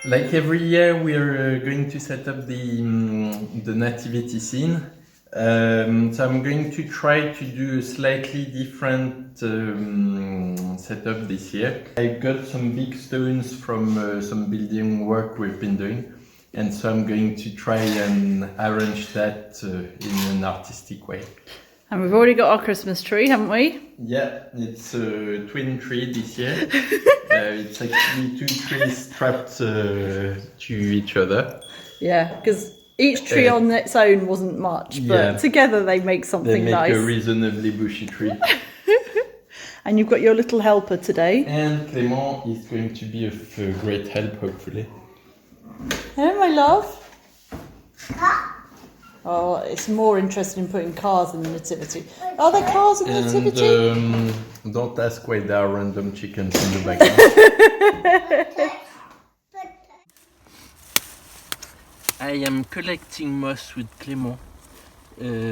Like every year, we're going to set up the nativity scene. So I'm going to try to do a slightly different setup this year. I got some big stones from some building work we've been doing, and so I'm going to try and arrange that in an artistic way. And we've already got our Christmas tree, haven't we? Yeah, it's a twin tree this year. It's actually two trees strapped to each other. Yeah, because each tree on its own wasn't much, but together they make something nice. They make a reasonably bushy tree. And you've got your little helper today. And Clément is going to be of great help, hopefully. Hello, my love. Oh, it's more interested in putting cars in the nativity. Are there cars in the nativity? Don't ask why there are random chickens in the background. I am collecting moss with Clément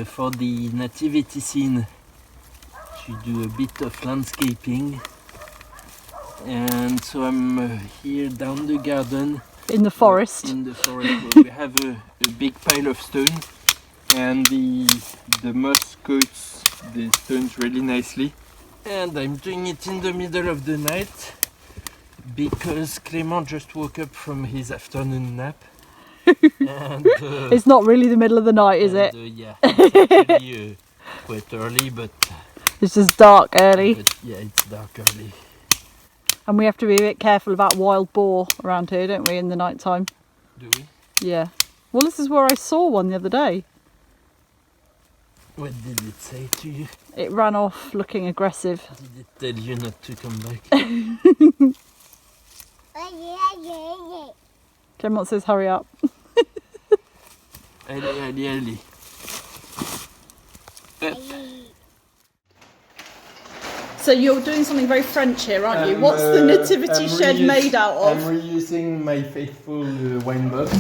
for the nativity scene to do a bit of landscaping. And so I'm here down the garden. In the forest. In the forest where we have a big pile of stone. And the moss coats the stones really nicely. And I'm doing it in the middle of the night because Clément just woke up from his afternoon nap. And, it's not really the middle of the night, is it? Yeah, it's actually quite early, but... It's just dark early. But, yeah, it's dark early. And we have to be a bit careful about wild boar around here, don't we, in the night time? Do we? Yeah. Well, this is where I saw one the other day. What did it say to you? It ran off looking aggressive. Did it tell you not to come back? Clement says hurry up. Ali. So you're doing something very French here, aren't you? What's the nativity shed made out of? I'm reusing my faithful wine box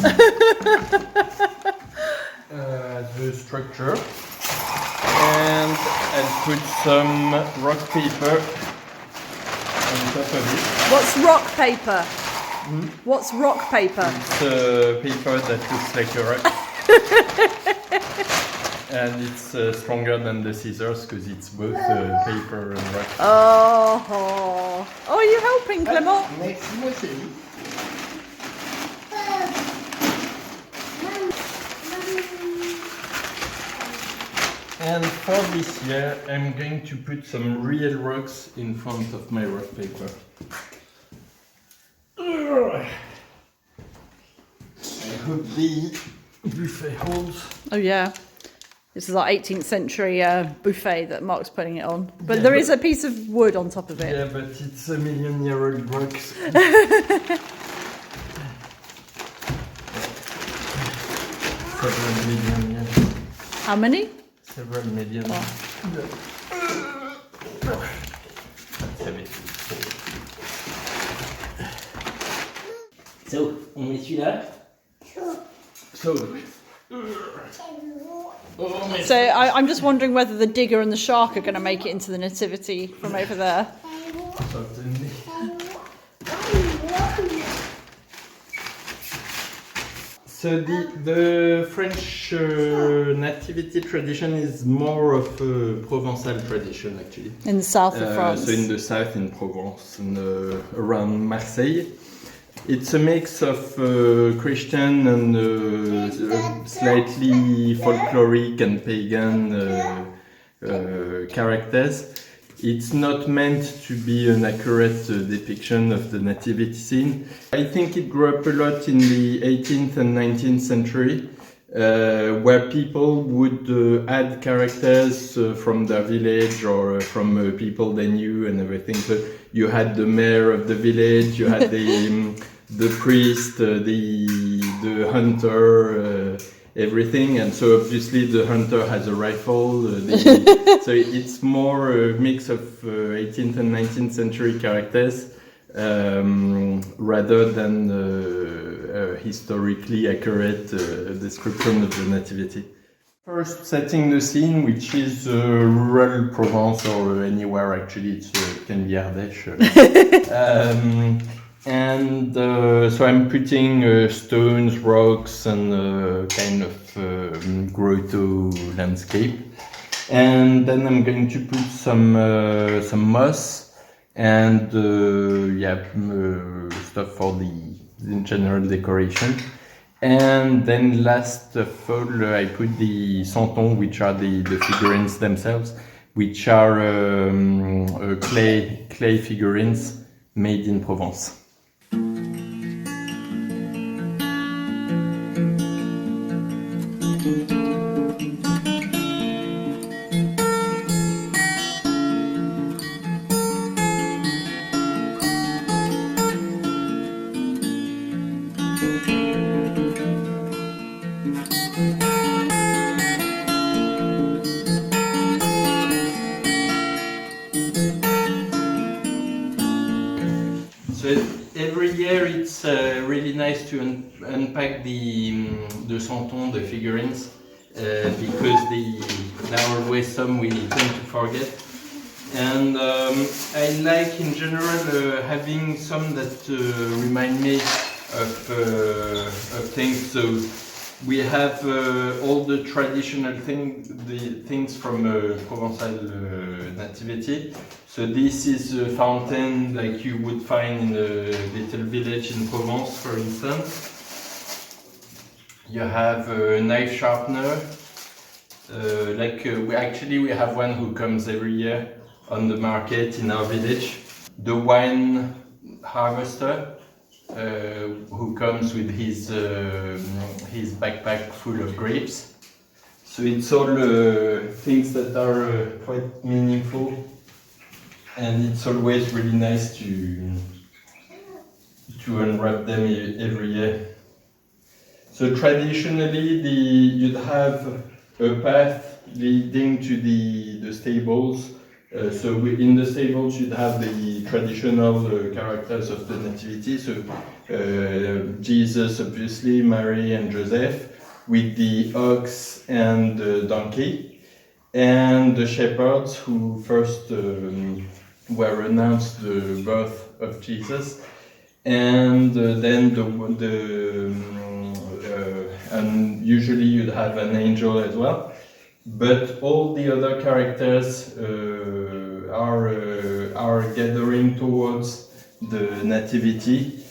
as a structure. And I'll put some rock paper on top of it. What's rock paper? What's rock paper? It's a paper that looks like a rock. And it's stronger than the scissors because it's both paper and rock. Oh, are you helping, Clément? Merci, moi chérie. And for this year, I'm going to put some real rocks in front of my rock paper. I hope the buffet holds. Oh yeah. This is our 18th century buffet that Marc's putting it on. But there is a piece of wood on top of it. Yeah, but it's a million-year-old rocks. Several million years. How many? Several million. So, on met celui-là. So I'm just wondering whether the digger and the shark are going to make it into the nativity from over there. So the French nativity tradition is more of a Provençal tradition, actually. In the south of France. So in the south, in Provence, and around Marseille. It's a mix of Christian and slightly folkloric and pagan characters. It's not meant to be an accurate depiction of the nativity scene. I think it grew up a lot in the 18th and 19th century, where people would add characters from their village or from people they knew and everything. So you had the mayor of the village, you had the priest, the hunter, everything, and so obviously the hunter has a rifle. So it's more a mix of 18th and 19th century characters rather than a historically accurate description of the nativity. First, setting the scene, which is rural Provence or anywhere actually, it can be Ardèche. And so I'm putting stones, rocks, and kind of grotto landscape. And then I'm going to put some moss and stuff for the in general decoration. And then last fall I put the santons, which are the figurines themselves, which are clay figurines made in Provence. So every year it's really nice to unpack the santons, the figurines, because there are always some we tend to forget. And I like in general having some that remind me of things. So we have all the traditional things from Provençal nativity. So this is a fountain like you would find in a little village in Provence, for instance. You have a knife sharpener. We have one who comes every year on the market in our village. The wine harvester, who comes with his backpack full of grapes. So it's all things that are quite meaningful, and it's always really nice to unwrap them every year. So traditionally, you'd have a path leading to the stables. In the stables you'd have the traditional characters of the nativity. So Jesus, obviously, Mary and Joseph, with the ox and the donkey, and the shepherds who first were announced the birth of Jesus, and then and usually you'd have an angel as well. But all the other characters are gathering towards the nativity,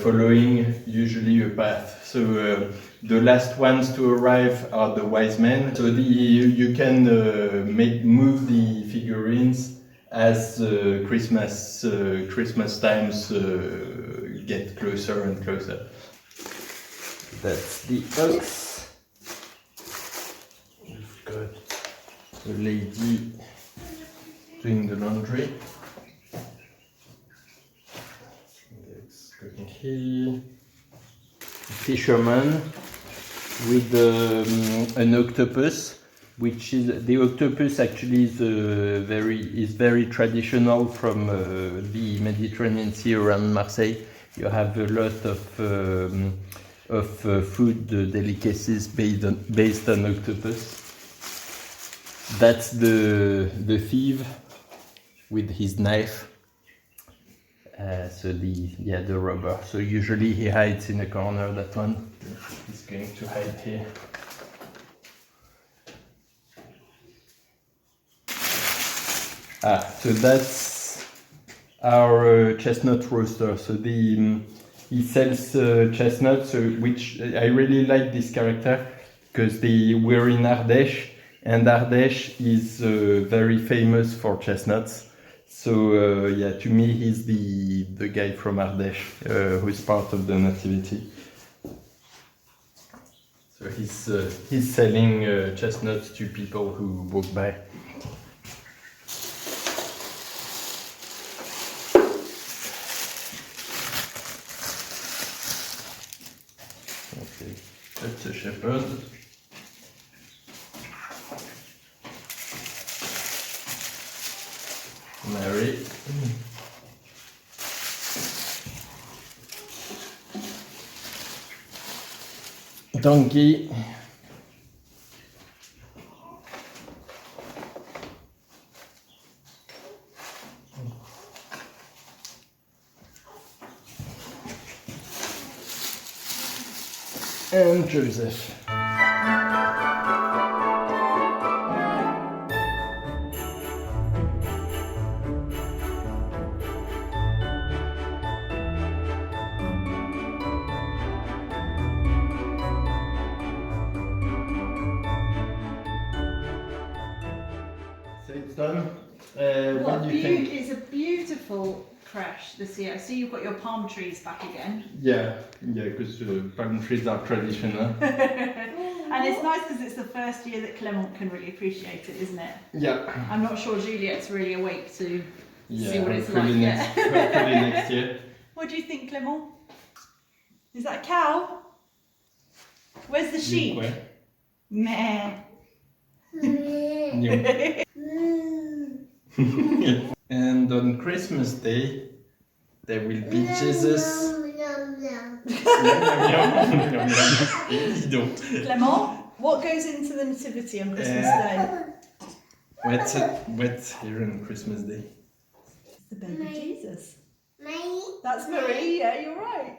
following usually a path. So the last ones to arrive are the wise men. So you can move the figurines as Christmas times get closer and closer. That's the ox. We've got the lady doing the laundry. That's going here. Fisherman with an octopus, which is the octopus actually is very traditional from the Mediterranean Sea around Marseille. You have a lot of food delicacies based on octopus. That's the thief with his knife. The robber. So usually he hides in a corner. That one. He's going to hide here. So that's our chestnut roaster. So he sells chestnuts, which I really like this character because we're in Ardèche, and Ardèche is very famous for chestnuts. So to me he's the guy from Ardèche who is part of the nativity. So he's selling chestnuts to people who walk by. Okay, that's a shepherd. Mary. Donkey. and Joseph. So it's done. What do you think? It's a beautiful crash this year. So you've got your palm trees back again. Yeah, because palm trees are traditional. And it's nice because it's the first year that Clement can really appreciate it, isn't it? Yeah. I'm not sure Juliet's really awake to see what it's like hopefully yet. Hopefully next year. What do you think, Clement? Is that a cow? Where's the sheep? Meh. And on Christmas Day, there will be Jesus. Clement, what goes into the nativity on Christmas Day? What's here on Christmas Day? The baby Jesus. Marie. That's Marie, yeah, you're right.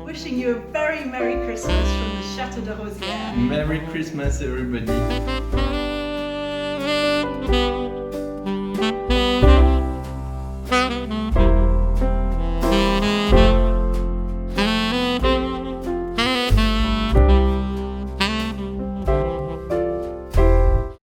Wishing you a very Merry Christmas from the Chateau de Rosieres. Merry Christmas, everybody.